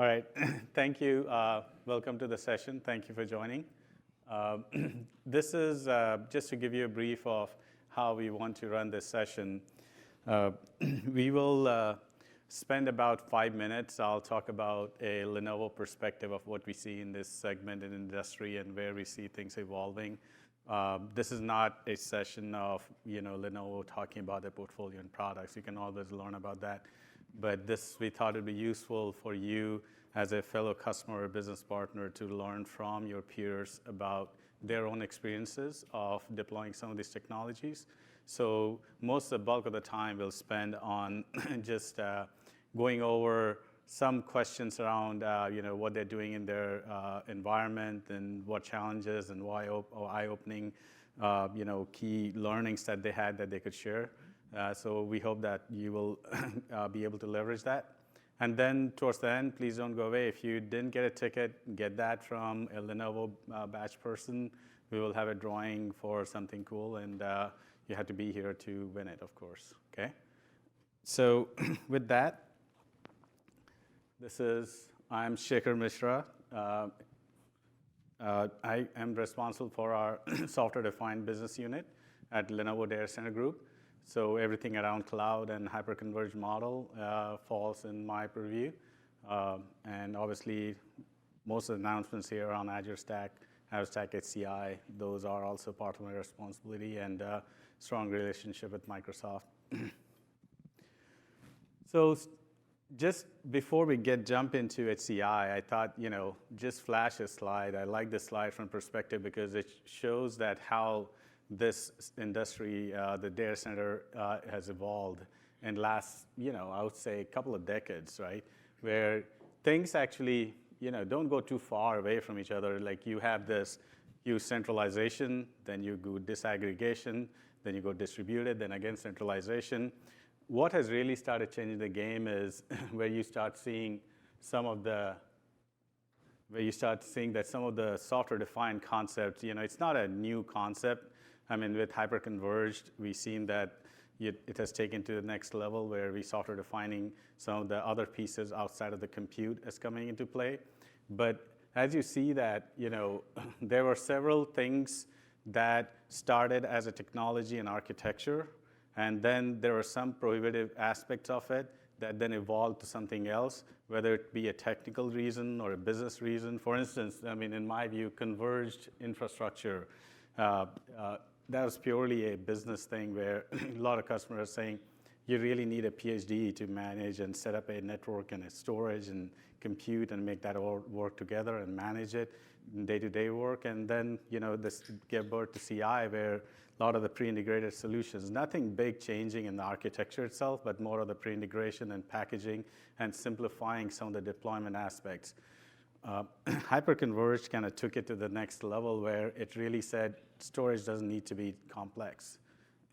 All right, thank you. Welcome to the session. Thank you for joining. This is just to give you a brief of how we want to run this session. We will spend about 5 minutes. I'll talk about a Lenovo perspective of what we see in this segment in industry and where we see things evolving. This is not a session of Lenovo talking about their portfolio and products. You can always learn about that. But this, we thought it'd be useful for you as a fellow customer or business partner to learn from your peers about their own experiences of deploying some of these technologies. So most of the bulk of the time we'll spend on just going over some questions around what they're doing in their environment and what challenges and why eye-opening key learnings that they had that they could share. So we hope that you will be able to leverage that. And then towards the end, please don't go away. If you didn't get a ticket, get that from a Lenovo badge person. We will have a drawing for something cool, and you have to be here to win it, of course. Okay? So with that, I'm Shekhar Mishra. I am responsible for our software-defined business unit at Lenovo Data Center Group. So everything around cloud and hyperconverged model falls in my purview. And obviously, most of the announcements here on Azure Stack HCI, those are also part of my responsibility and strong relationship with Microsoft. So just before we jump into HCI, I thought, just flash a slide. I like this slide from perspective because it shows that how this industry, the data center, has evolved in the last, I would say a couple of decades, right? Where things actually, don't go too far away from each other. Like you have this huge centralization, then you go disaggregation, then you go distributed, then again centralization. What has really started changing the game is where you start seeing that some of the software-defined concepts, it's not a new concept. I mean, with hyperconverged, we've seen that it has taken to the next level where we software defining some of the other pieces outside of the compute is coming into play. But as you see that, there were several things that started as a technology and architecture, and then there were some prohibitive aspects of it that then evolved to something else, whether it be a technical reason or a business reason. For instance, I mean, in my view, converged infrastructure, that was purely a business thing where a lot of customers are saying, you really need a PhD to manage and set up a network and a storage and compute and make that all work together and manage it in day-to-day work. And then, this gave birth to CI, where a lot of the pre-integrated solutions, nothing big changing in the architecture itself, but more of the pre-integration and packaging and simplifying some of the deployment aspects. Hyperconverged kind of took it to the next level where it really said storage doesn't need to be complex.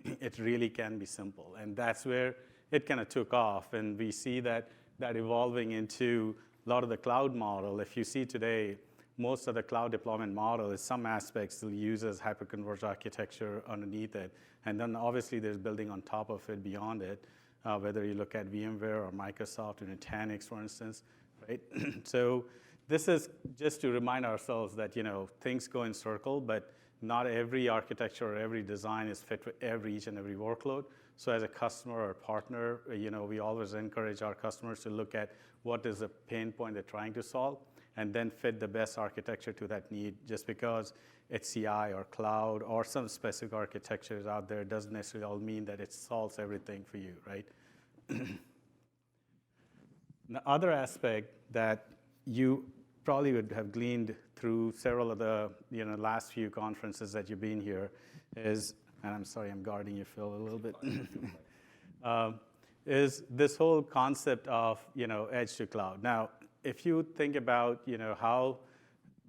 It really can be simple. And that's where it kind of took off. And we see that evolving into a lot of the cloud model. If you see today, most of the cloud deployment model is some aspects still uses hyperconverged architecture underneath it. And then obviously there's building on top of it beyond it, whether you look at VMware or Microsoft or Nutanix, for instance, right? So this is just to remind ourselves that, things go in circle, but not every architecture or every design is fit for each and every workload. So as a customer or partner, we always encourage our customers to look at what is the pain point they're trying to solve and then fit the best architecture to that need. Just because HCI or cloud or some specific architecture is out there doesn't necessarily all mean that it solves everything for you, right? The other aspect that you probably would have gleaned through several of the last few conferences that you've been here is, and I'm sorry I'm guarding you, Phil, a little bit, is this whole concept of edge to cloud. Now, if you think about how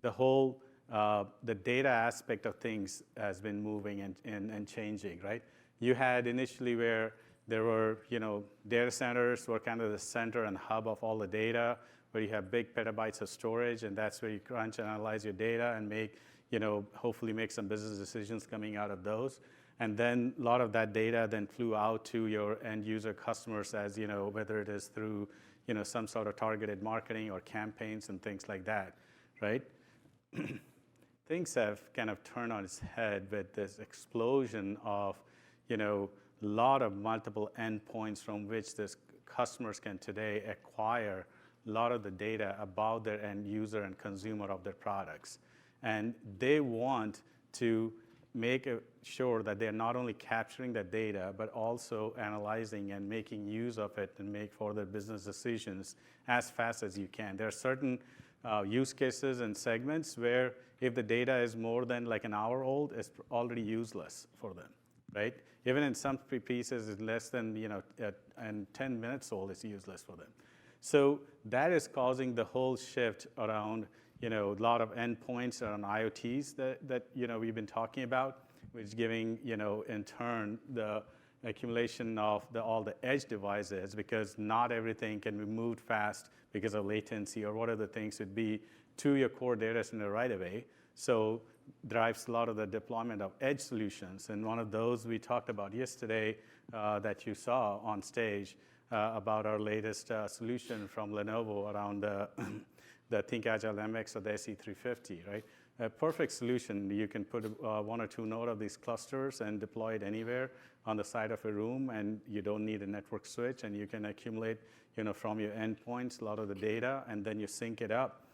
the whole the data aspect of things has been moving and changing, right? You had initially where there were data centers were kind of the center and hub of all the data, where you have big petabytes of storage, and that's where you crunch and analyze your data and make, hopefully make some business decisions coming out of those. And then a lot of that data then flew out to your end user customers as, whether it is through, some sort of targeted marketing or campaigns and things like that, right? Things have kind of turned on its head with this explosion of, a lot of multiple endpoints from which this customers can today acquire a lot of the data about their end user and consumer of their products. And they want to make sure that they're not only capturing the data, but also analyzing and making use of it and make further business decisions as fast as you can. There are certain use cases and segments where if the data is more than like an hour old, it's already useless for them, right? Even in some pieces, it's less than, and 10 minutes old, it's useless for them. So that is causing the whole shift around, a lot of endpoints around IoTs that we've been talking about, which is giving, in turn, the accumulation of all the edge devices, because not everything can be moved fast because of latency or whatever the things would be to your core data center right away. So drives a lot of the deployment of edge solutions. And one of those we talked about yesterday that you saw on stage about our latest solution from Lenovo around the ThinkAgile MX or the SE350, right? A perfect solution. You can put one or two node of these clusters and deploy it anywhere on the side of a room, and you don't need a network switch, and you can accumulate, from your endpoints a lot of the data, and then you sync it up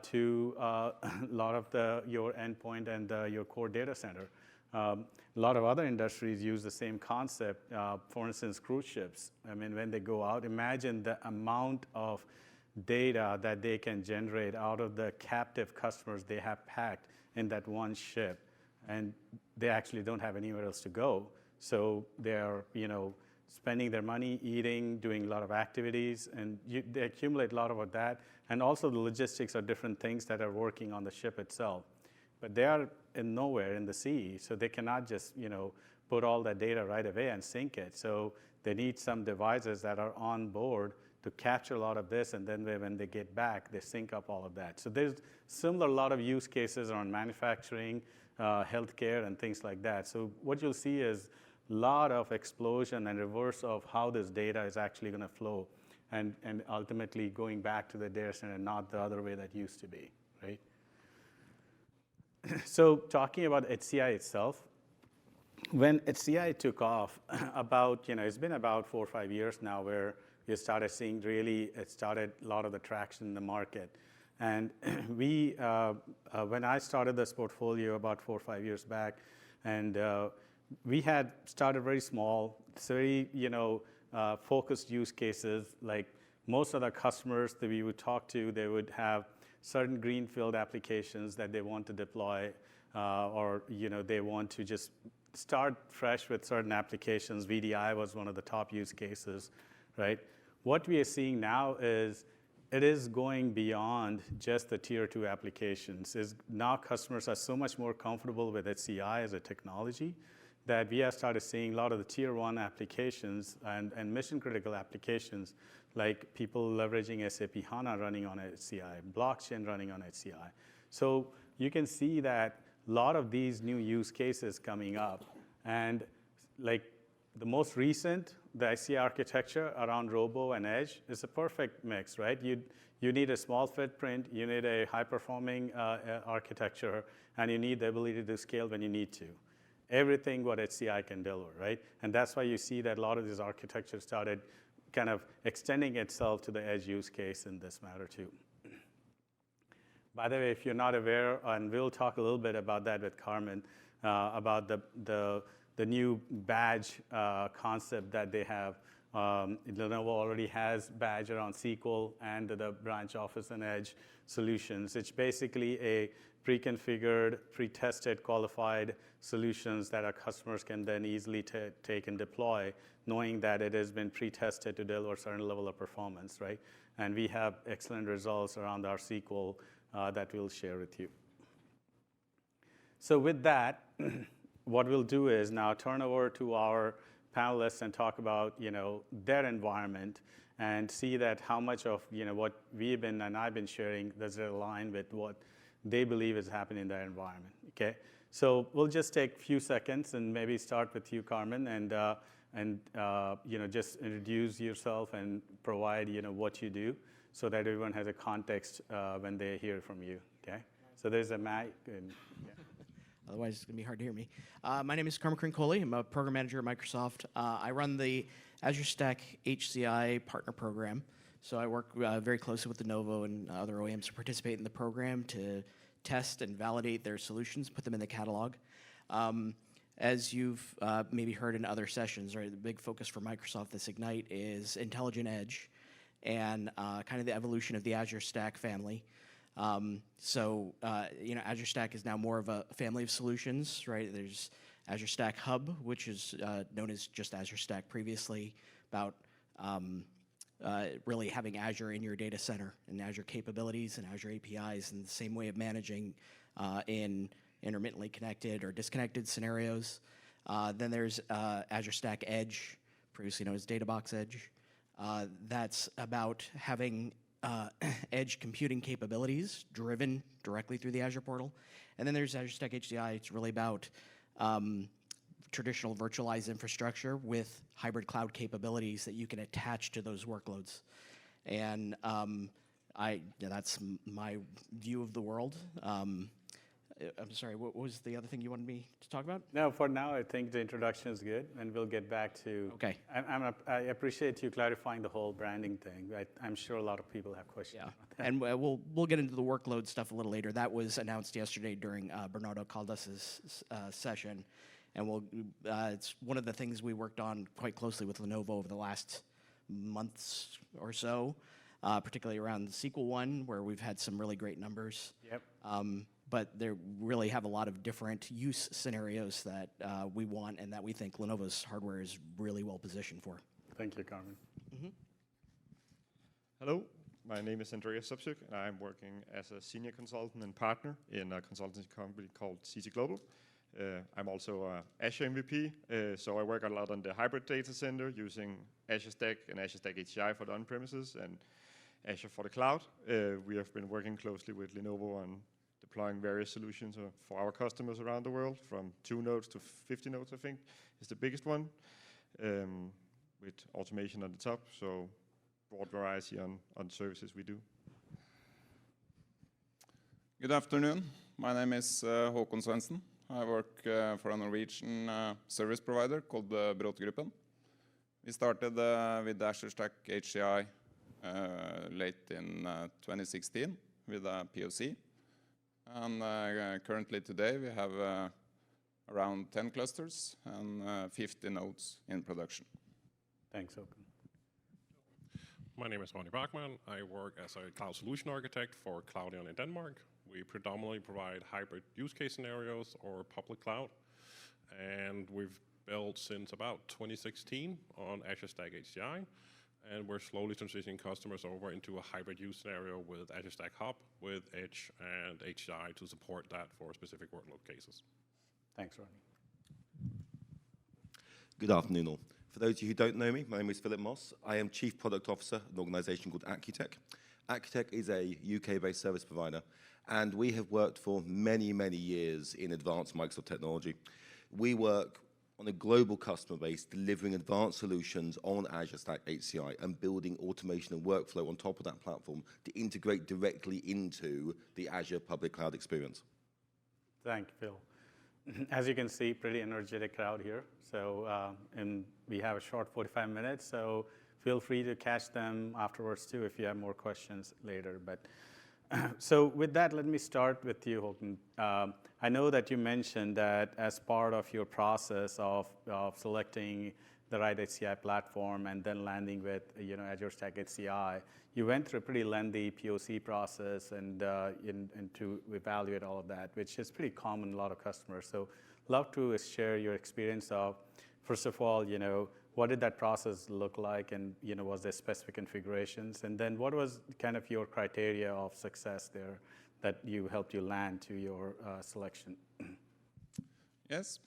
to a lot of your endpoint and your core data center. A lot of other industries use the same concept. For instance, cruise ships. I mean, when they go out, imagine the amount of data that they can generate out of the captive customers they have packed in that one ship, and they actually don't have anywhere else to go. So they're, spending their money, eating, doing a lot of activities, and they accumulate a lot of that. And also the logistics are different things that are working on the ship itself. But they are nowhere in the sea, so they cannot just, put all that data right away and sync it. So they need some devices that are on board to capture a lot of this, and then when they get back, they sync up all of that. So there's similar lot of use cases around manufacturing, healthcare, and things like that. So what you'll see is a lot of explosion and reverse of how this data is actually going to flow, and ultimately going back to the data center, not the other way that used to be, right? So talking about HCI itself, when HCI took off, it's been about 4 or 5 years now where you started seeing it started a lot of the traction in the market. And when I started this portfolio about 4 or 5 years back, and we had started very small, very, focused use cases. Like most of the customers that we would talk to, they would have certain greenfield applications that they want to deploy, or, they want to just start fresh with certain applications. VDI was one of the top use cases, right? What we are seeing now is it is going beyond just the tier 2 applications. Now customers are so much more comfortable with HCI as a technology that we have started seeing a lot of the tier 1 applications and mission critical applications, like people leveraging SAP HANA running on HCI, blockchain running on HCI. So you can see that a lot of these new use cases coming up, and like the most recent, the HCI architecture around Robo and Edge is a perfect mix, right? You need a small footprint, you need a high-performing architecture, and you need the ability to scale when you need to. Everything what HCI can deliver, right? And that's why you see that a lot of these architectures started kind of extending itself to the edge use case in this matter too. By the way, if you're not aware, and we'll talk a little bit about that with Carmen, about the new badge concept that they have. Lenovo already has badge around SQL and the branch office and edge solutions. It's basically a pre-configured, pre-tested, qualified solutions that our customers can then easily take and deploy, knowing that it has been pre-tested to deliver a certain level of performance, right? And we have excellent results around our SQL that we'll share with you. So with that, what we'll do is now turn over to our panelists and talk about, their environment and see that how much of, what we've been and I've been sharing does it align with what they believe is happening in their environment, okay? So we'll just take a few seconds and maybe start with you, Carmen, and and just introduce yourself and provide what you do, so that everyone has a context when they hear from you. Okay. So there's a mic. And, yeah. Otherwise, it's going to be hard to hear me. My name is Carmen Crincoli. I'm a program manager at Microsoft. I run the Azure Stack HCI partner program. So I work very closely with Lenovo and other OEMs to participate in the program to test and validate their solutions, put them in the catalog. As you've maybe heard in other sessions, right, the big focus for Microsoft this Ignite is intelligent edge and kind of the evolution of the Azure Stack family. Azure Stack is now more of a family of solutions, right? There's Azure Stack Hub, which is known as just Azure Stack previously, about really having Azure in your data center and Azure capabilities and Azure APIs, and the same way of managing in intermittently connected or disconnected scenarios. Then there's Azure Stack Edge, previously known as Databox Edge. That's about having edge computing capabilities driven directly through the Azure portal. And then there's Azure Stack HCI. It's really about traditional virtualized infrastructure with hybrid cloud capabilities that you can attach to those workloads. And that's my view of the world. I'm sorry, what was the other thing you wanted me to talk about? No, for now, I think the introduction is good, and we'll get back to... Okay. I appreciate you clarifying the whole branding thing. I'm sure a lot of people have questions about that. And we'll get into the workload stuff a little later. That was announced yesterday during Bernardo Caldas's session. And it's one of the things we worked on quite closely with Lenovo over the last months or so, particularly around the SQL one, where we've had some really great numbers. Yep. But they really have a lot of different use scenarios that we want and that we think Lenovo's hardware is really well positioned for. Thank you, Carmen. Mm-hmm. Hello, my name is Andreas Subsuk, and I'm working as a senior consultant and partner in a consultancy company called CC Global. I'm also an Azure MVP, so I work a lot on the hybrid data center using Azure Stack and Azure Stack HCI for the on-premises and Azure for the cloud. We have been working closely with Lenovo on deploying various solutions for our customers around the world, from 2 nodes to 50 nodes, I think, is the biggest one, with automation on the top, so broad variety on services we do. Good afternoon. My name is Håkon Svendsen. I work for a Norwegian service provider called Bråtgruppen. We started with Azure Stack HCI late in 2016 with a POC. And currently today we have around 10 clusters and 50 nodes in production. Thanks, Håkon. My name is Ronny Bachmann. I work as a cloud solution architect for Cloudion in Denmark. We predominantly provide hybrid use case scenarios or public cloud. And we've built since about 2016 on Azure Stack HCI. And we're slowly transitioning customers over into a hybrid use scenario with Azure Stack Hub, with Edge and HCI to support that for specific workload cases. Thanks, Ronnie. Good afternoon all. For those of you who don't know me, my name is Philip Moss. I am Chief Product Officer at an organization called Accutech. Accutech is a UK-based service provider, and we have worked for many, many years in advanced Microsoft technology. We work on a global customer base, delivering advanced solutions on Azure Stack HCI and building automation and workflow on top of that platform to integrate directly into the Azure public cloud experience. Thank you, Phil. As you can see, pretty energetic crowd here. So, and we have a short 45 minutes, so feel free to catch them afterwards too if you have more questions later. But so with that, let me start with you, Håkon. I know that you mentioned that as part of your process of selecting the right HCI platform and then landing with Azure Stack HCI, you went through a pretty lengthy POC process and to evaluate all of that, which is pretty common in a lot of customers. So love to share your experience of, first of all, what did that process look like, and was there specific configurations? And then what was kind of your criteria of success there that helped you land to your selection? Yes.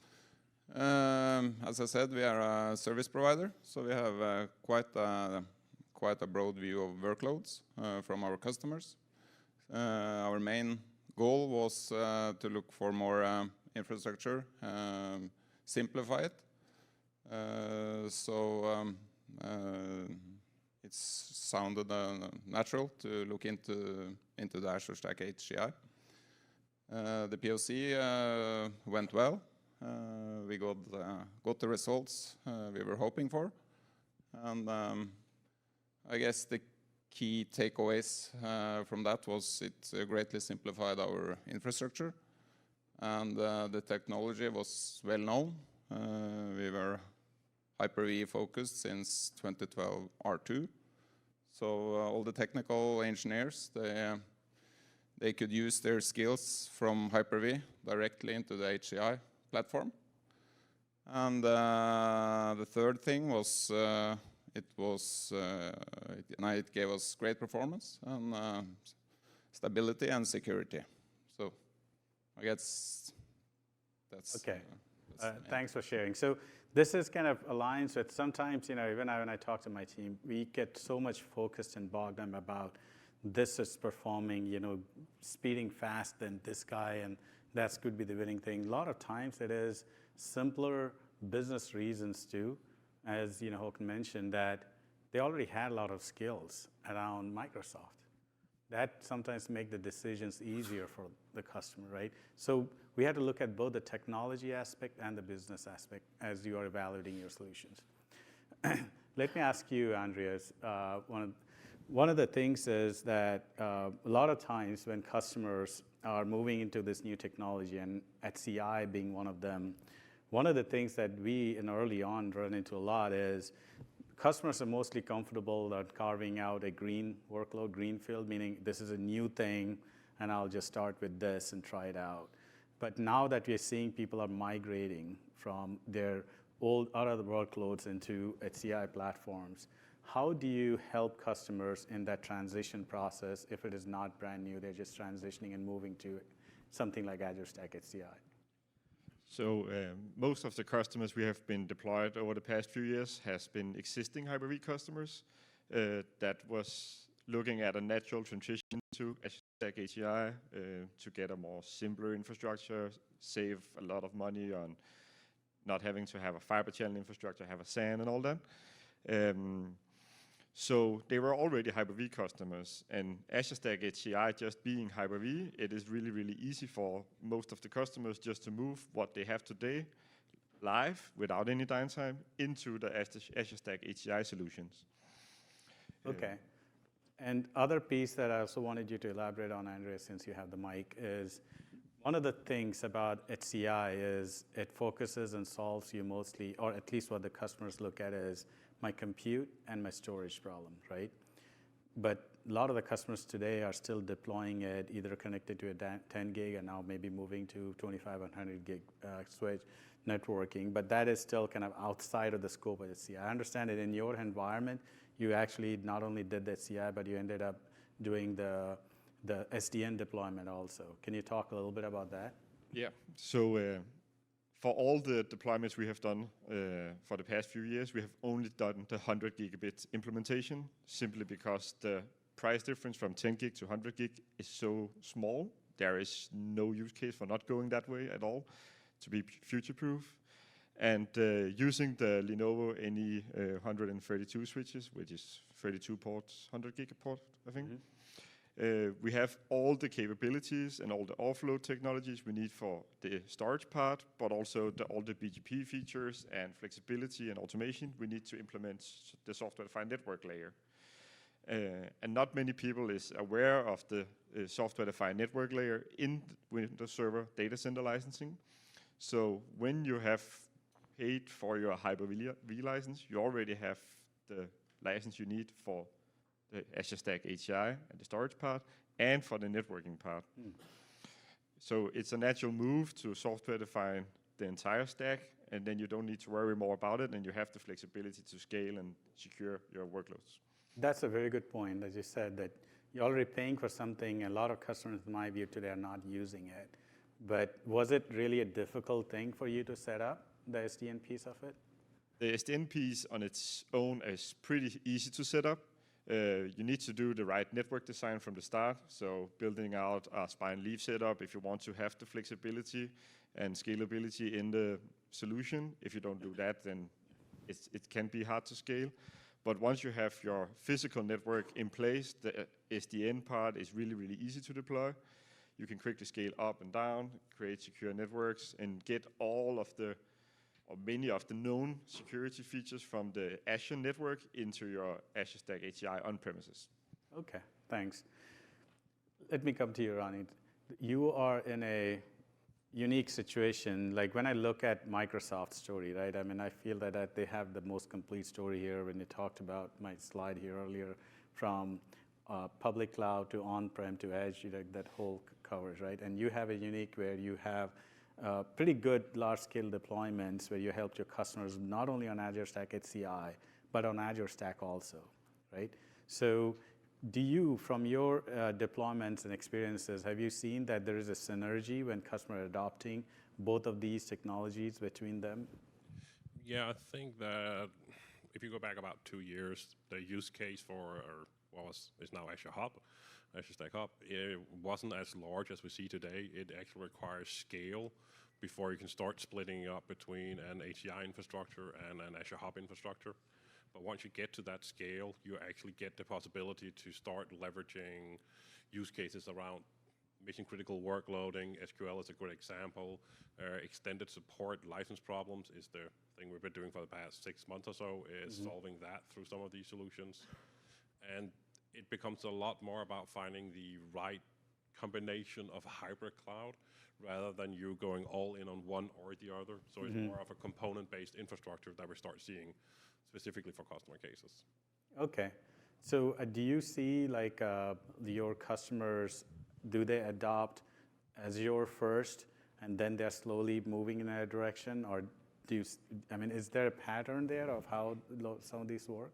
As I said, we are a service provider, so we have quite a broad view of workloads from our customers. Our main goal was to look for more infrastructure, simplify it. It sounded natural to look into the Azure Stack HCI. The POC went well. We got the results we were hoping for, and I guess the key takeaways from that was it greatly simplified our infrastructure, and the technology was well known. We were Hyper-V focused since 2012 R2, so all the technical engineers, they could use their skills from Hyper-V directly into the HCI platform. And the third thing was it gave us great performance and stability and security. So I guess that's okay. Thanks for sharing. So this is kind of aligns with sometimes, even when I talk to my team, we get so much focused and bogged down about this is performing, speeding fast than this guy, and that could be the winning thing. A lot of times it is simpler business reasons too, as Håkon mentioned, that they already had a lot of skills around Microsoft. That sometimes make the decisions easier for the customer, right? So we had to look at both the technology aspect and the business aspect as you are evaluating your solutions. Let me ask you, Andreas, one of the things is that a lot of times when customers are moving into this new technology, and HCI being one of them, one of the things that we early on run into a lot is customers are mostly comfortable at carving out a green workload, greenfield, meaning this is a new thing, and I'll just start with this and try it out. But now that we're seeing people are migrating from their old other workloads into HCI platforms, how do you help customers in that transition process if it is not brand new, they're just transitioning and moving to something like Azure Stack HCI? So most of the customers we have been deployed over the past few years has been existing Hyper-V customers that was looking at a natural transition to Azure Stack HCI to get a more simpler infrastructure, save a lot of money on not having to have a fiber channel infrastructure, have a SAN and all that. So they were already Hyper-V customers, and Azure Stack HCI just being Hyper-V, it is really, really easy for most of the customers just to move what they have today live without any downtime into the Azure Stack HCI solutions. Okay. And other piece that I also wanted you to elaborate on, Andreas, since you have the mic, is one of the things about HCI is it focuses and solves you mostly, or at least what the customers look at is my compute and my storage problem, right? But a lot of the customers today are still deploying it either connected to a 10 gig and now maybe moving to 2500 gig switch networking, but that is still kind of outside of the scope of HCI. I understand that in your environment, you actually not only did the HCI, but you ended up doing the SDN deployment also. Can you talk a little bit about that? Yeah, so for all the deployments we have done for the past few years, we have only done the 100 gigabit implementation, simply because the price difference from 10 gig to 100 gig is so small. There is no use case for not going that way at all to be future-proof. And using the Lenovo NE132 switches, which is 32 ports, 100 gig port, I think, we have all the capabilities and all the offload technologies we need for the storage part, but also all the BGP features and flexibility and automation we need to implement the software-defined network layer. And not many people is aware of the software-defined network layer in Windows Server data center licensing. So when you have paid for your Hyper-V license, you already have the license you need for the Azure Stack HCI and the storage part, and for the networking part. So it's a natural move to software define the entire stack, and then you don't need to worry more about it, and you have the flexibility to scale and secure your workloads. That's a very good point, as you said, that you're already paying for something. A lot of customers, in my view, today are not using it. But was it really a difficult thing for you to set up the SDN piece of it? The SDN piece on its own is pretty easy to set up. You need to do the right network design from the start, so building out a spine leaf setup if you want to have the flexibility and scalability in the solution. If you don't do that, then it can be hard to scale. But once you have your physical network in place, the SDN part is really, really easy to deploy. You can quickly scale up and down, create secure networks, and get all of the, or many of the known security features from the Azure network into your Azure Stack HCI on premises. Okay, thanks. Let me come to you, Ronnie. You are in a unique situation. Like when I look at Microsoft's story, right? I mean, I feel that they have the most complete story here when you talked about my slide here earlier from public cloud to on-prem to edge, that whole covers, right? And you have a unique where you have pretty good large-scale deployments where you help your customers not only on Azure Stack HCI, but on Azure Stack also, right? So do you, from your deployments and experiences, have you seen that there is a synergy when customers are adopting both of these technologies between them? Yeah, I think that if you go back about 2 years, the use case for what is now Azure Hub, Azure Stack Hub, it wasn't as large as we see today. It actually requires scale before you can start splitting up between an HCI infrastructure and an Azure Hub infrastructure. But once you get to that scale, you actually get the possibility to start leveraging use cases around mission-critical workloading. SQL is a good example. Extended support license problems is the thing we've been doing for the past 6 months or so, is solving that through some of these solutions. And it becomes a lot more about finding the right combination of hybrid cloud rather than you going all in on one or the other. So it's more of a component-based infrastructure that we start seeing specifically for customer cases. Okay. So do you see like your customers, do they adopt Azure first and then they're slowly moving in that direction? Or do you, I mean, is there a pattern there of how some of these work?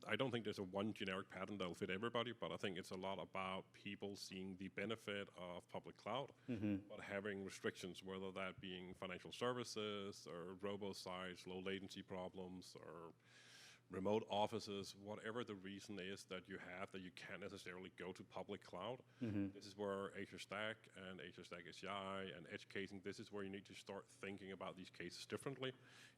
I don't think there's a one generic pattern that'll fit everybody, but I think it's a lot about people seeing the benefit of public cloud, but having restrictions, whether that being financial services or robo-sites, low latency problems, or remote offices, whatever the reason is that you have that you can't necessarily go to public cloud. This is where Azure Stack and Azure Stack HCI and edge casing, this is where you need to start thinking about these cases differently,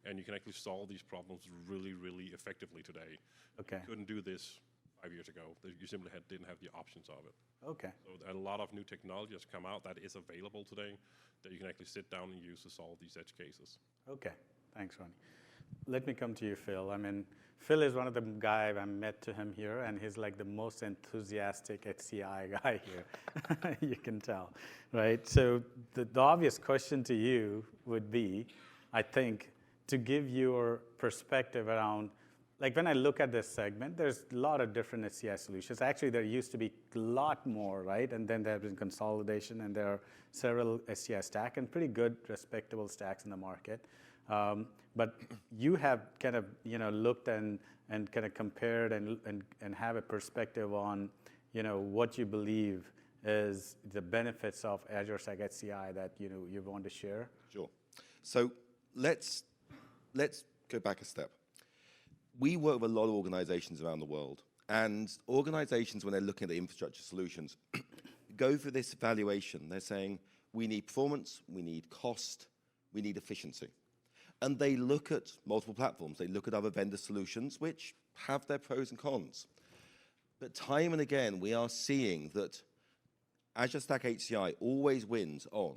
and you can actually solve these problems really, really effectively today. Okay. You couldn't do this 5 years ago. You simply didn't have the options of it. Okay. So a lot of new technology has come out that is available today that you can actually sit down and use to solve these edge cases. Okay. Thanks, Ronnie. Let me come to you, Phil. I mean, Phil is one of the guys I met to him here, and he's like the most enthusiastic HCI guy here. You can tell, right? So the obvious question to you would be, I think, to give your perspective around, like when I look at this segment, there's a lot of different HCI solutions. Actually, there used to be a lot more, right? And then there has been consolidation, and there are several HCI stacks and pretty good, respectable stacks in the market. But you have kind of looked and kind of compared and have a perspective on what you believe is the benefits of Azure Stack HCI that you want to share. Sure. So let's go back a step. We work with a lot of organizations around the world, and organizations, when they're looking at the infrastructure solutions, go through this evaluation. They're saying, we need performance, we need cost, we need efficiency. And they look at multiple platforms. They look at other vendor solutions, which have their pros and cons. But time and again, we are seeing that Azure Stack HCI always wins on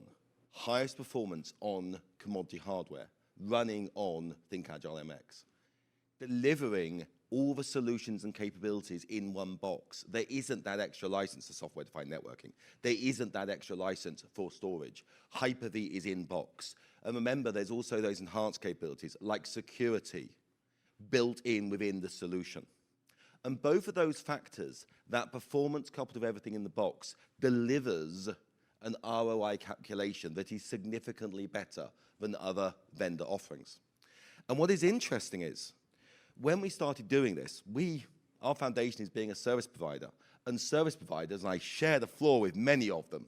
highest performance on commodity hardware, running on ThinkAgile MX, delivering all the solutions and capabilities in one box. There isn't that extra license for software-defined networking. There isn't that extra license for storage. Hyper-V is in box. And remember, there's also those enhanced capabilities like security built in within the solution. And both of those factors, that performance coupled with everything in the box, delivers an ROI calculation that is significantly better than other vendor offerings. And what is interesting is, when we started doing this, our foundation is being a service provider. And service providers, and I share the floor with many of them,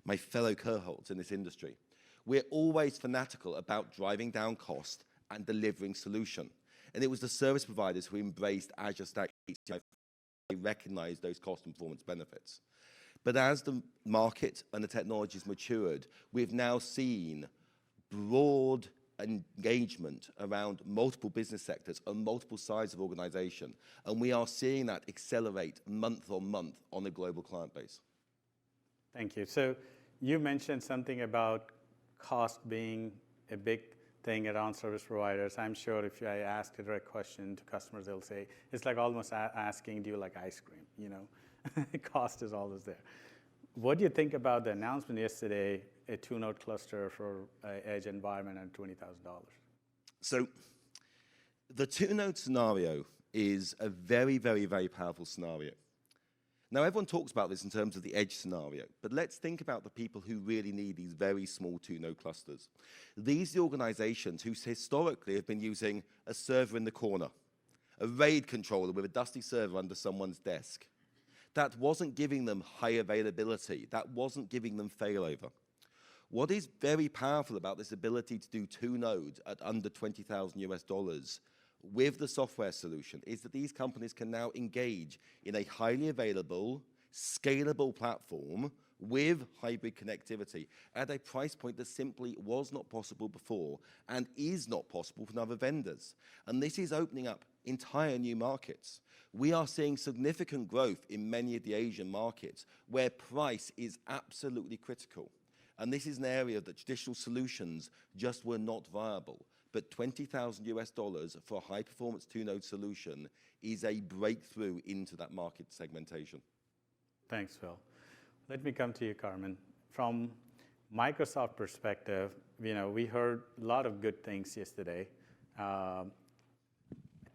my fellow cohorts in this industry, we're always fanatical about driving down cost and delivering solution. And it was the service providers who embraced Azure Stack HCI. They recognized those cost and performance benefits. But as the market and the technology has matured, we've now seen broad engagement around multiple business sectors and multiple sides of organization. And we are seeing that accelerate month on month on a global client base. Thank you. So you mentioned something about cost being a big thing around service providers. I'm sure if I ask a direct question to customers, they'll say, it's like almost asking, do you like ice cream? You know, cost is always there. What do you think about the announcement yesterday, a 2-node cluster for edge environment at $20,000? So the 2-node scenario is a very, very, very powerful scenario. Now, everyone talks about this in terms of the edge scenario, but let's think about the people who really need these very small 2-node clusters. These are the organizations who historically have been using a server in the corner, a RAID controller with a dusty server under someone's desk. That wasn't giving them high availability. That wasn't giving them failover. What is very powerful about this ability to do 2 nodes at under $20,000 with the software solution is that these companies can now engage in a highly available, scalable platform with hybrid connectivity at a price point that simply was not possible before and is not possible for other vendors. And this is opening up entire new markets. We are seeing significant growth in many of the Asian markets where price is absolutely critical. And this is an area that traditional solutions just were not viable. But $20,000 for a high-performance 2-node solution is a breakthrough into that market segmentation. Thanks, Phil. Let me come to you, Carmen. From Microsoft perspective, you know, we heard a lot of good things yesterday. I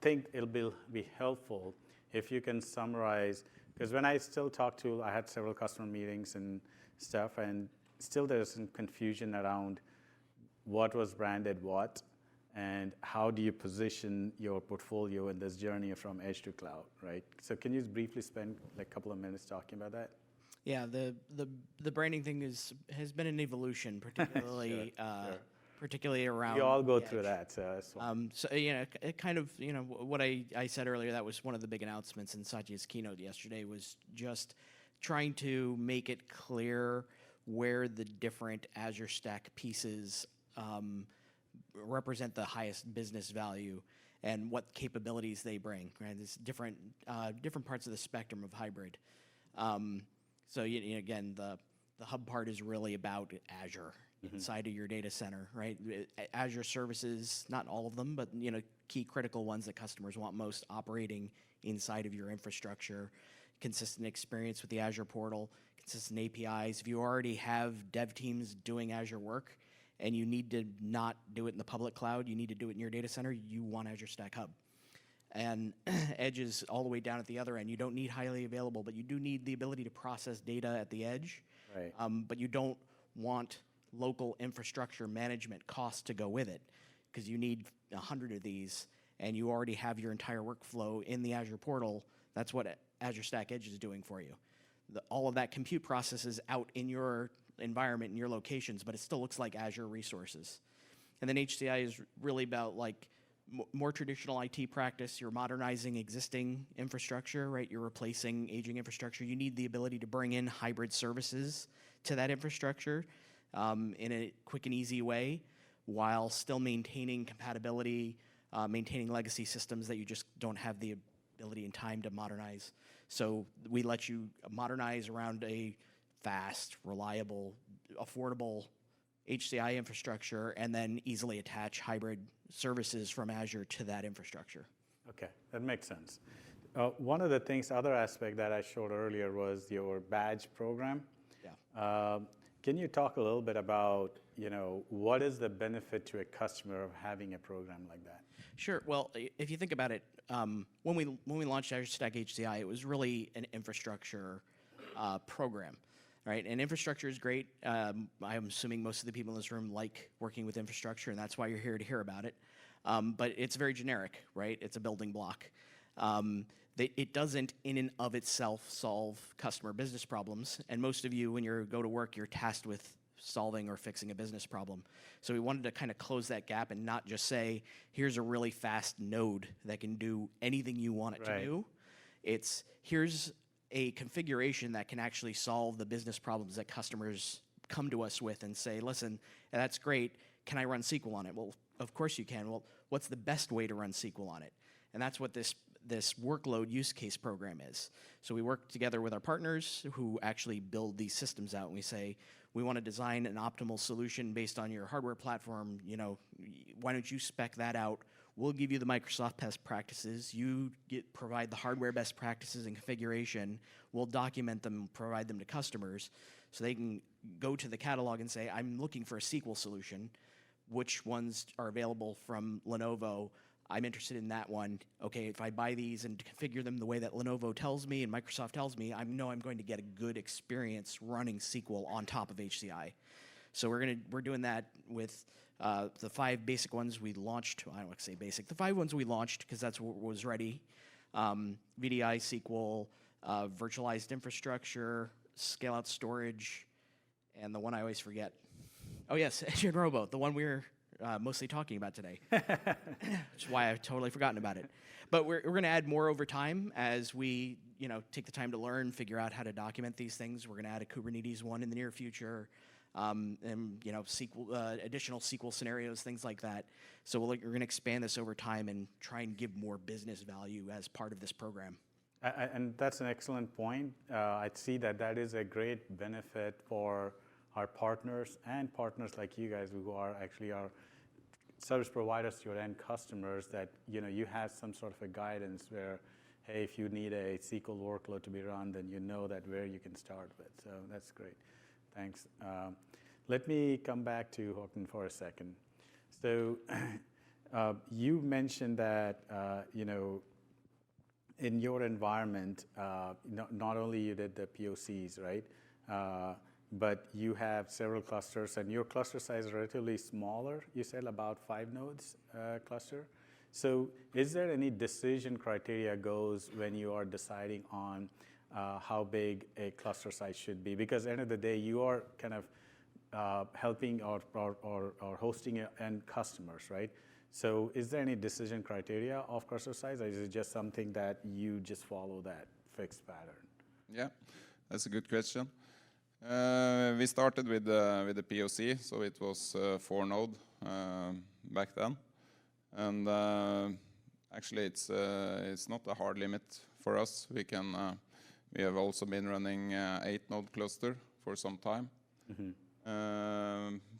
think it'll be helpful if you can summarize, because when I still talk to, I had several customer meetings and stuff, and still there's some confusion around what was branded what, and how do you position your portfolio in this journey from edge to cloud, right? So can you briefly spend like a couple of minutes talking about that? Yeah, the branding thing has been an evolution, particularly particularly around. We all go the through edge. that. So that's fine. So you know, it kind of, you know, what I said earlier, that was one of the big announcements in Satya's keynote yesterday, was just trying to make it clear where the different Azure Stack pieces represent the highest business value and what capabilities they bring. Right, there's different parts of the spectrum of hybrid. So you know, again, the hub part is really about Azure inside of your data center, right? Azure services, not all of them, but you know, key critical ones that customers want most operating inside of your infrastructure. Consistent experience with the Azure portal, consistent APIs. If you already have dev teams doing Azure work and you need to not do it in the public cloud, you need to do it in your data center, you want Azure Stack Hub. And edge is all the way down at the other end. You don't need highly available, but you do need the ability to process data at the edge. Right. But you don't want local infrastructure management costs to go with it, because you need 100 of these, and you already have your entire workflow in the Azure portal. That's what Azure Stack Edge is doing for you. All of that compute processes out in your environment, in your locations, but it still looks like Azure resources. And then HCI is really about like more traditional IT practice. You're modernizing existing infrastructure, right? You're replacing aging infrastructure. You need the ability to bring in hybrid services to that infrastructure in a quick and easy way, while still maintaining compatibility, maintaining legacy systems that you just don't have the ability and time to modernize. So we let you modernize around a fast, reliable, affordable HCI infrastructure, and then easily attach hybrid services from Azure to that infrastructure. Okay, that makes sense. One of the things, other aspect that I showed earlier was your badge program. Yeah. Can you talk a little bit about, you know, what is the benefit to a customer of having a program like that? Sure. Well, if you think about it, when we launched Azure Stack HCI, it was really an infrastructure program, right? And infrastructure is great. I'm assuming most of the people in this room like working with infrastructure, and that's why you're here to hear about it. But it's very generic, right? It's a building block. It doesn't, in and of itself, solve customer business problems. And most of you, when you go to work, you're tasked with solving or fixing a business problem. So we wanted to kind of close that gap and not just say, here's a really fast node that can do anything you want it to do. It's, here's a configuration that can actually solve the business problems that customers come to us with and say, listen, that's great. can I run SQL on it? Well, of course you can. Well, what's the best way to run SQL on it? And that's what this workload use case program is. So we work together with our partners who actually build these systems out, and we say, we want to design an optimal solution based on your hardware platform. You know, why don't you spec that out? We'll give you the Microsoft best practices. You provide the hardware best practices and configuration. We'll document them, provide them to customers, so they can go to the catalog and say, I'm looking for a SQL solution. Which ones are available from Lenovo? I'm interested in that one. Okay, if I buy these and configure them the way that Lenovo tells me and Microsoft tells me, I know I'm going to get a good experience running SQL on top of HCI. So we're doing that with the 5 basic ones we launched. I don't want to say basic. The 5 ones we launched because that's what was ready. VDI, SQL, virtualized infrastructure, scale-out storage, and the one I always forget. Oh yes, Azure Robo, the one we're mostly talking about today. Which is why I've totally forgotten about it. But we're going to add more over time as we take the time to learn, figure out how to document these things. We're going to add a Kubernetes one in the near future, and SQL, additional SQL scenarios, things like that. So we're going to expand this over time and try and give more business value as part of this program. And that's an excellent point. I see that is a great benefit for our partners and partners like you guys who are actually our service providers to your end customers, that you have some sort of a guidance where, hey, if you need a SQL workload to be run, then you know that where you can start with. So that's great. Thanks. Let me come back to Håkon for a second. So you mentioned that in your environment, not only you did the POCs, right? But you have several clusters, and your cluster size is relatively smaller. You said about 5 nodes cluster. So is there any decision criteria goes when you are deciding on how big a cluster size should be? Because at the end of the day, you are kind of helping or hosting your end customers, right? So is there any decision criteria of cluster size, or is it just something that you just follow that fixed pattern? Yeah, that's a good question. We started with the POC, so it was 4 node back then, and actually it's not a hard limit for us. We have also been running 8 node cluster for some time,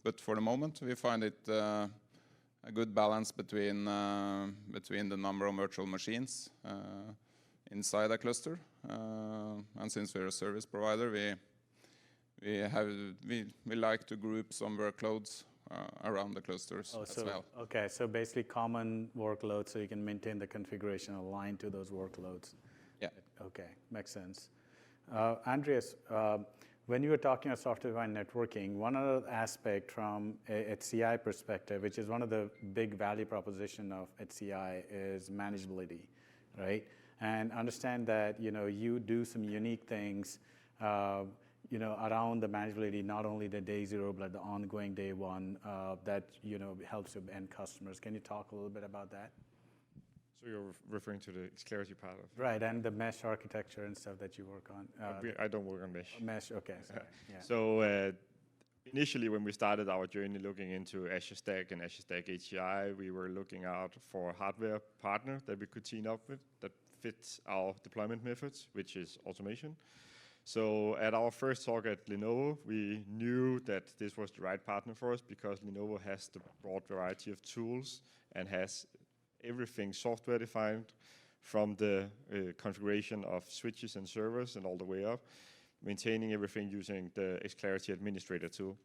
but for the moment we find it a good balance between the number of virtual machines inside a cluster, and since we're a service provider, we like to group some workloads around the clusters as well. Okay, so basically common workloads, so you can maintain the configuration aligned to those workloads. Yeah. Okay, makes sense. Andreas, when you were talking about software-defined networking, one other aspect from a HCI perspective, which is one of the big value proposition of HCI, is manageability, right? And understand that you do some unique things around the manageability, not only the day 0, but the ongoing day 1 that helps your end customers. Can you talk a little bit about that? So you're referring to the Clarity part of it? Right, and the mesh architecture and stuff that you work on. I don't work on mesh. Mesh, okay. Sorry. Yeah. So initially, when we started our journey looking into Azure Stack and Azure Stack HCI, we were looking out for a hardware partner that we could team up with that fits our deployment methods, which is automation. So at our first talk at Lenovo, we knew that this was the right partner for us because Lenovo has the broad variety of tools and has everything software defined, from the configuration of switches and servers and all the way up, maintaining everything using the Xclarity administrator tool.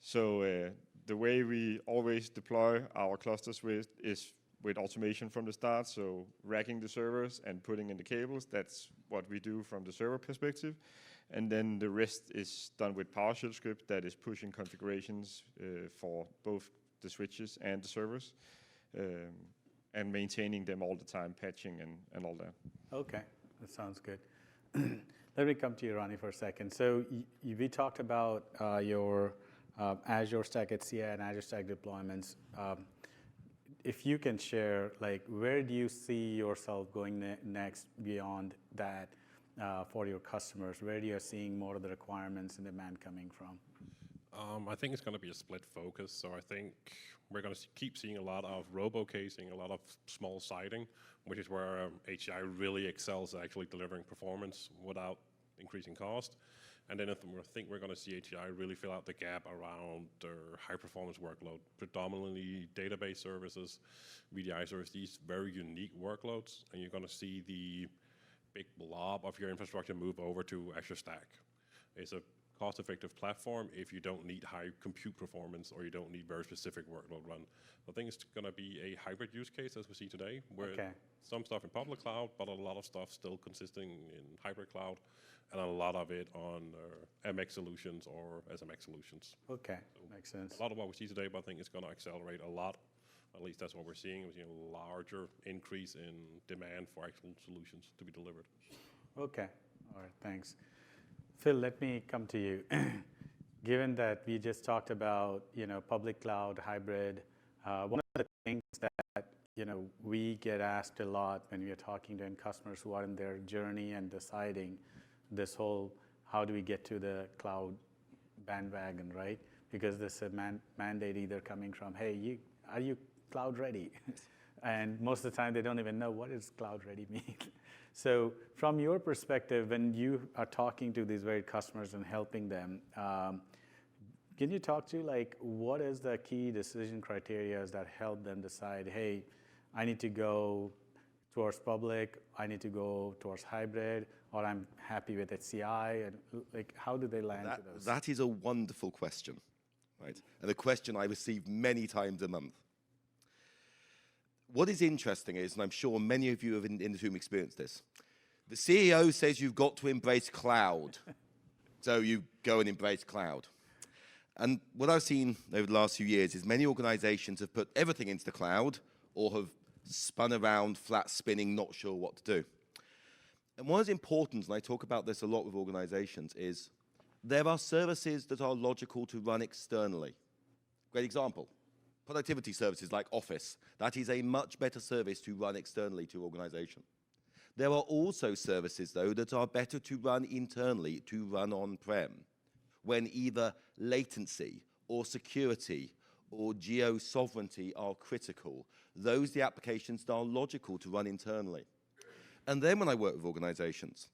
So the way we always deploy our clusters is with automation from the start, so racking the servers and putting in the cables. That's what we do from the server perspective. And then the rest is done with PowerShell script that is pushing configurations for both the switches and the servers, and maintaining them all the time, patching and all that. Okay, that sounds good. Let me come to you, Ronnie, for a second. So we talked about your Azure Stack HCI and Azure Stack deployments. If you can share, where do you see yourself going next beyond that for your customers? Where do you seeing more of the requirements and demand coming from? I think it's going to be a split focus. So I think we're going to keep seeing a lot of robo-casing, a lot of small siding, which is where HCI really excels at actually delivering performance without increasing cost. And then I think we're going to see HCI really fill out the gap around their high-performance workload, predominantly database services, VDI services, these very unique workloads, and you're going to see the big blob of your infrastructure move over to Azure Stack. It's a cost-effective platform if you don't need high compute performance or you don't need very specific workload run. I think it's going to be a hybrid use case as we see today, where some stuff in public cloud, but a lot of stuff still consisting in hybrid cloud, and a lot of it on MX solutions or SMX solutions. Okay, so makes sense. A lot of what we see today, but I think it's going to accelerate a lot. At least that's what we're seeing. We're seeing a larger increase in demand for actual solutions to be delivered. Okay, all right, thanks. Phil, let me come to you. Given that we just talked about, public cloud, hybrid, one of the things that, we get asked a lot when we are talking to end customers who are in their journey and deciding this whole, how do we get to the cloud bandwagon, right? Because there's a mandate either coming from, hey, are you cloud ready? And most of the time they don't even know what does cloud ready mean. So from your perspective, when you are talking to these varied customers and helping them, can you talk to what is the key decision criteria that help them decide, hey, I need to go towards public, I need to go towards hybrid, or I'm happy with HCI, and how do they land to those? That is a wonderful question, right? And a question I receive many times a month. What is interesting is, and I'm sure many of you have in this room experienced this, the CEO says you've got to embrace cloud. So you go and embrace cloud. And what I've seen over the last few years is many organizations have put everything into the cloud or have spun around, flat spinning, not sure what to do. And what is important, and I talk about this a lot with organizations, is there are services that are logical to run externally. Great example. Productivity services like Office. That is a much better service to run externally to an organization. There are also services, though, that are better to run internally, to run on-prem, when either latency or security or geo-sovereignty are critical. Those are the applications that are logical to run internally. And then when I work with organizations,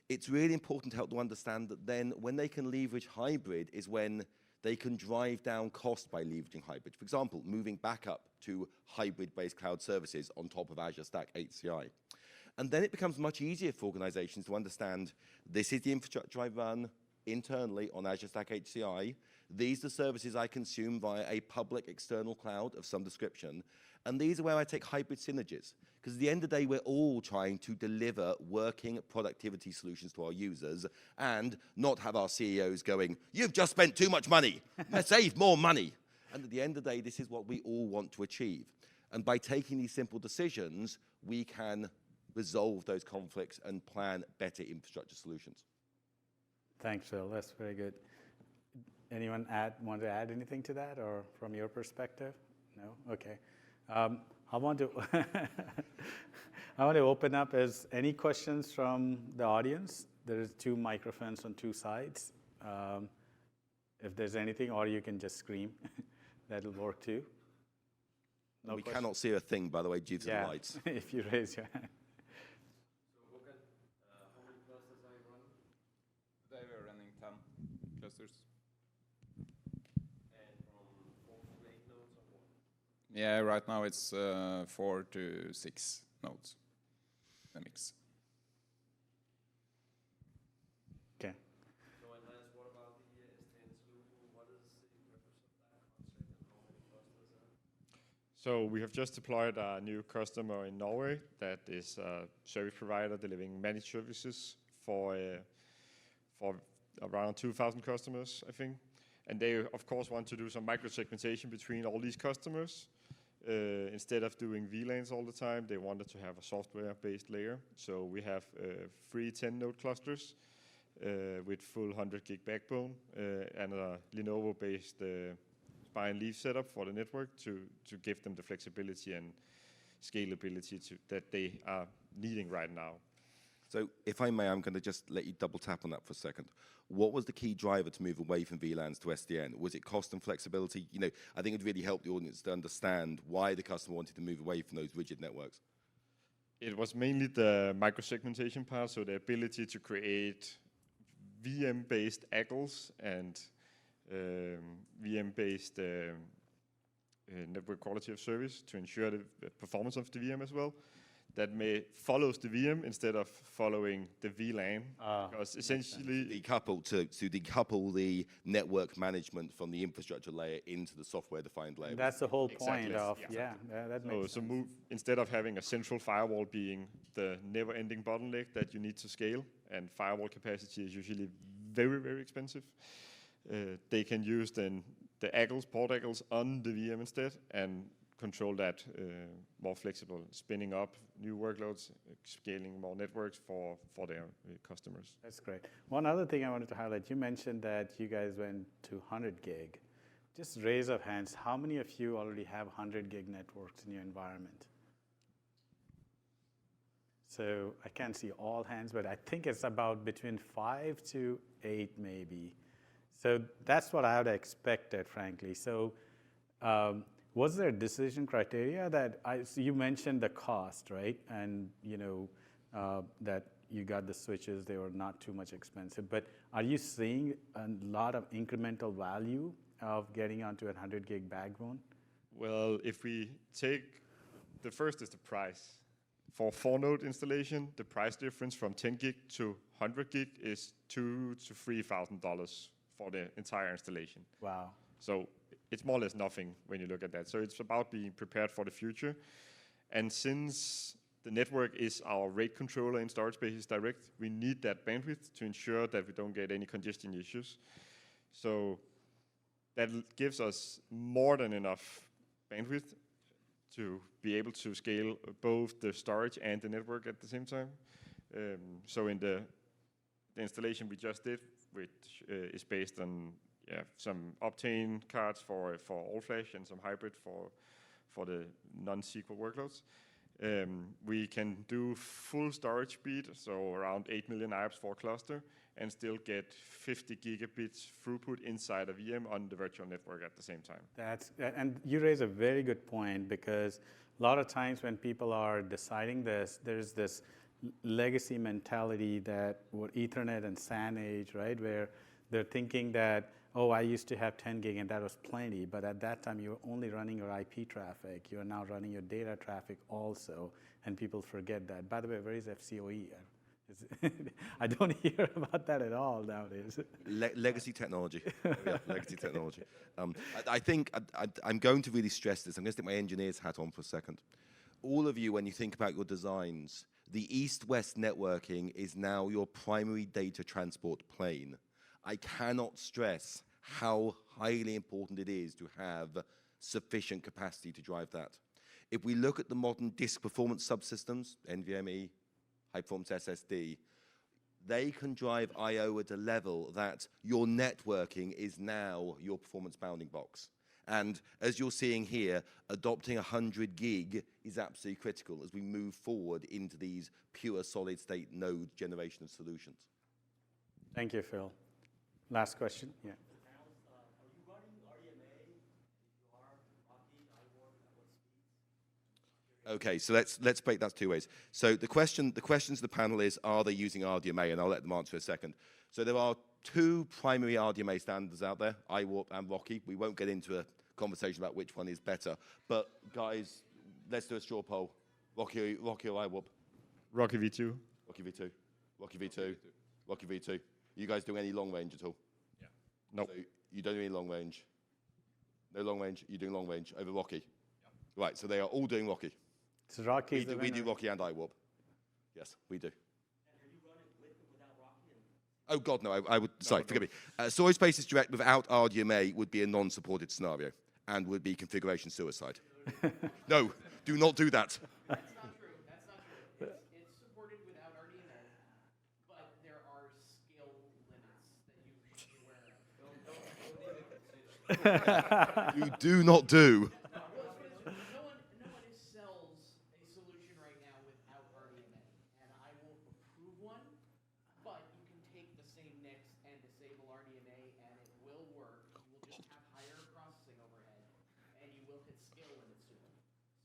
it's really important to help them understand that then when they can leverage hybrid is when they can drive down cost by leveraging hybrid. For example, moving back up to hybrid-based cloud services on top of Azure Stack HCI. And then it becomes much easier for organizations to understand this is the infrastructure I run internally on Azure Stack HCI. These are services I consume via a public external cloud of some description. And these are where I take hybrid synergies. Because at the end of the day, we're all trying to deliver working productivity solutions to our users and not have our CEOs going, you've just spent too much money, let's save more money. And at the end of the day, this is what we all want to achieve. And by taking these simple decisions, we can resolve those conflicts and plan better infrastructure solutions. Thanks, Phil. That's very good. Anyone want to add anything to that, or from your perspective? No? Okay. I want to open up as any questions from the audience. There is 2 microphones on 2 sides. If there's anything, or you can just scream. That'll work too. No we questions? cannot see a thing, by the way, due to the lights. If you raise your hand. So how many clusters are you running? Today we're running 10 clusters. And from 4 to 8 nodes or what? Yeah, right now it's 4 to 6 nodes, the mix. Okay. So Andreas, what about the S10 solution? What is the purpose of that concept and how many clusters are there? So we have just deployed a new customer in Norway that is a service provider delivering managed services for around 2,000 customers, I think. And they, of course, want to do some micro-segmentation between all these customers. Instead of doing VLANs all the time, they wanted to have a software-based layer. So we have 3 10-node clusters with full 100 gig backbone and a Lenovo-based buy and leave setup for the network to give them the flexibility and scalability that they are needing right now. So if I may, I'm going to just let you double tap on that for a second. What was the key driver to move away from VLANs to SDN? Was it cost and flexibility? You know, I think it would really help the audience to understand why the customer wanted to move away from those rigid networks. It was mainly the microsegmentation part, so the ability to create VM-based AGLs and VM-based network quality of service to ensure the performance of the VM as well. That follows the VM instead of following the VLAN, because essentially decouple the network management from the infrastructure layer into the software-defined layer. That's the whole point Exactly. of, Yeah. that makes sense. Instead of having a central firewall being the never-ending bottleneck that you need to scale, and firewall capacity is usually very, very expensive, they can use then the AGLs, port AGLs on the VM instead, and control that more flexible, spinning up new workloads, scaling more networks for their customers. That's great. One other thing I wanted to highlight, you mentioned that you guys went to 100 gig. Just raise of hands, how many of you already have 100 gig networks in your environment? So I can't see all hands, but I think it's about between 5 to 8 maybe. So that's what I would have expected, frankly. So was there a decision criteria that so you mentioned the cost, right? And you know that you got the switches; they were not too much expensive. But are you seeing a lot of incremental value of getting onto a 100 gig backbone? Well, if we take the first is the price. For 4-node installation, the price difference from 10 gig to 100 gig is $2,000 to $3,000 for the entire installation. Wow. So it's more or less nothing when you look at that. So it's about being prepared for the future. And since the network is our rate controller in storage spaces direct, we need that bandwidth to ensure that we don't get any congestion issues. So that gives us more than enough bandwidth to be able to scale both the storage and the network at the same time. So in the installation we just did, which is based on some Optane cards for all flash and some hybrid for the non-SQL workloads. We can do full storage speed, so around 8 million IOPS for a cluster, and still get 50 gigabits throughput inside a VM on the virtual network at the same time. And you raise a very good point, because a lot of times when people are deciding this, there's this legacy mentality that what Ethernet and SAN age, right, where they're thinking that, oh, I used to have 10 gig and that was plenty, but at that time you were only running your IP traffic. You're now running your data traffic also, and people forget that. By the way, where is FCOE? I don't hear about that at all nowadays. Legacy technology. Yeah, legacy technology. I think I'm going to really stress this. I'm going to stick my engineer's hat on for a second. All of you, when you think about your designs, the east-west networking is now your primary data transport plane. I cannot stress how highly important it is to have sufficient capacity to drive that. If we look at the modern disk performance subsystems, NVMe, high-performance SSD, they can drive I/O at a level that your networking is now your performance bounding box. And as you're seeing here, adopting 100 gig is absolutely critical as we move forward into these pure solid-state node generation of solutions. Thank you, Phil. Last question. Yeah. Are you running RDMA? If you are, Rocky, iWork, at what speeds? Okay, so let's break that 2 ways. So the question to the panel is, are they using RDMA? And I'll let them answer in a second. So there are 2 primary RDMA standards out there, iWarp and Rocky. We won't get into a conversation about which one is better. But guys, let's do a straw poll. Rocky or iWarp? Rocky V2. Rocky V2. Rocky V2. Rocky V2. You guys doing any long range at all? Yeah. No. So you don't do any long range? No long range? You're doing long range over Rocky? Yeah. Right, so they are all doing Rocky. So Rocky We do Rocky and iWarp. Yes, we do. And are you running with or without Rocky? Oh, God, no, I would, sorry, forgive me. Storage Spaces Direct without RDMA would be a non-supported scenario and would be configuration suicide. No, do not do that. That's not true. That's not true. It's supported without RDMA, but there are skill limits that you should be aware of. You do not do. No one sells a solution right now without RDMA, and I won't approve one scale when it's suitable.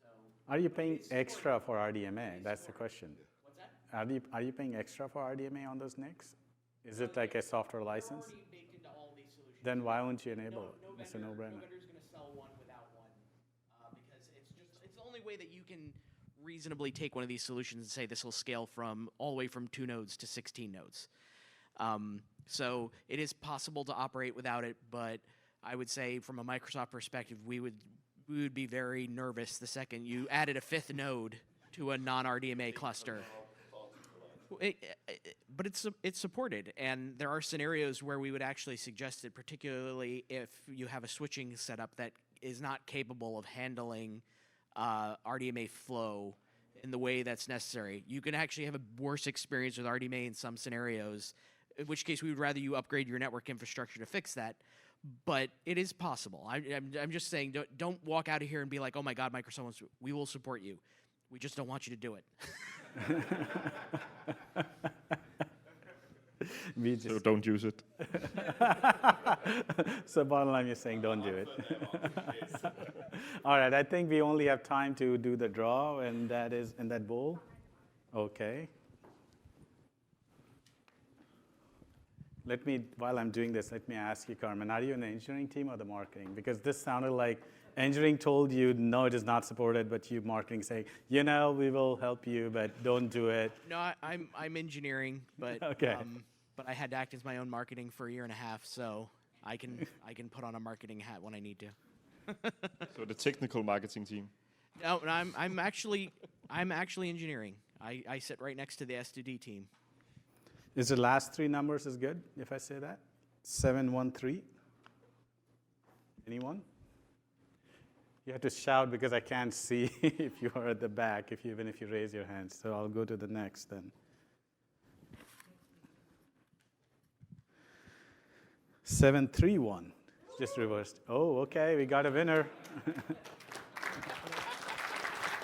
So Are you paying extra for RDMA? That's the question. what's that? Are you paying extra for RDMA on those NICs? Is it like a software license? Already baked into all these solutions. Then why won't you enable No, it? no It's a vendor, no-brainer. no vendor's going to sell one without one because it's the only way that you can reasonably take one of these solutions and say this will scale from all the way from 2 nodes to 16 nodes. So it is possible to operate without it, but I would say from a Microsoft perspective, we would be very nervous the second you added a 5th node to a non-RDMA cluster. But it's supported, and there are scenarios where we would actually suggest it, particularly if you have a switching setup that is not capable of handling RDMA flow in the way that's necessary. You can actually have a worse experience with RDMA in some scenarios, in which case we would rather you upgrade your network infrastructure to fix that. But it is possible. I'm just saying, don't walk out of here and be like, oh my God, Microsoft, we will support you. We just don't want you to do it. So don't use it. So bottom line, you're saying don't do it. All right, I think we only have time to do the draw, and that is in that bowl. Okay. While I'm doing this, let me ask you, Carmen, are you in the engineering team or the marketing? Because this sounded like engineering told you, no, it is not supported, but you marketing say, we will help you, but don't do it. No, I'm engineering, but Okay. But I had to act as my own marketing for a year and a half, so I can put on a marketing hat when I need to. So the technical marketing team. No, I'm actually engineering. I sit right next to the S2D team. Is the last 3 numbers is good, if I say that? 713? Anyone? You have to shout because I can't see if you are at the back, even if you raise your hands. So I'll go to the next then. 731, just reversed. Oh, okay, we got a winner.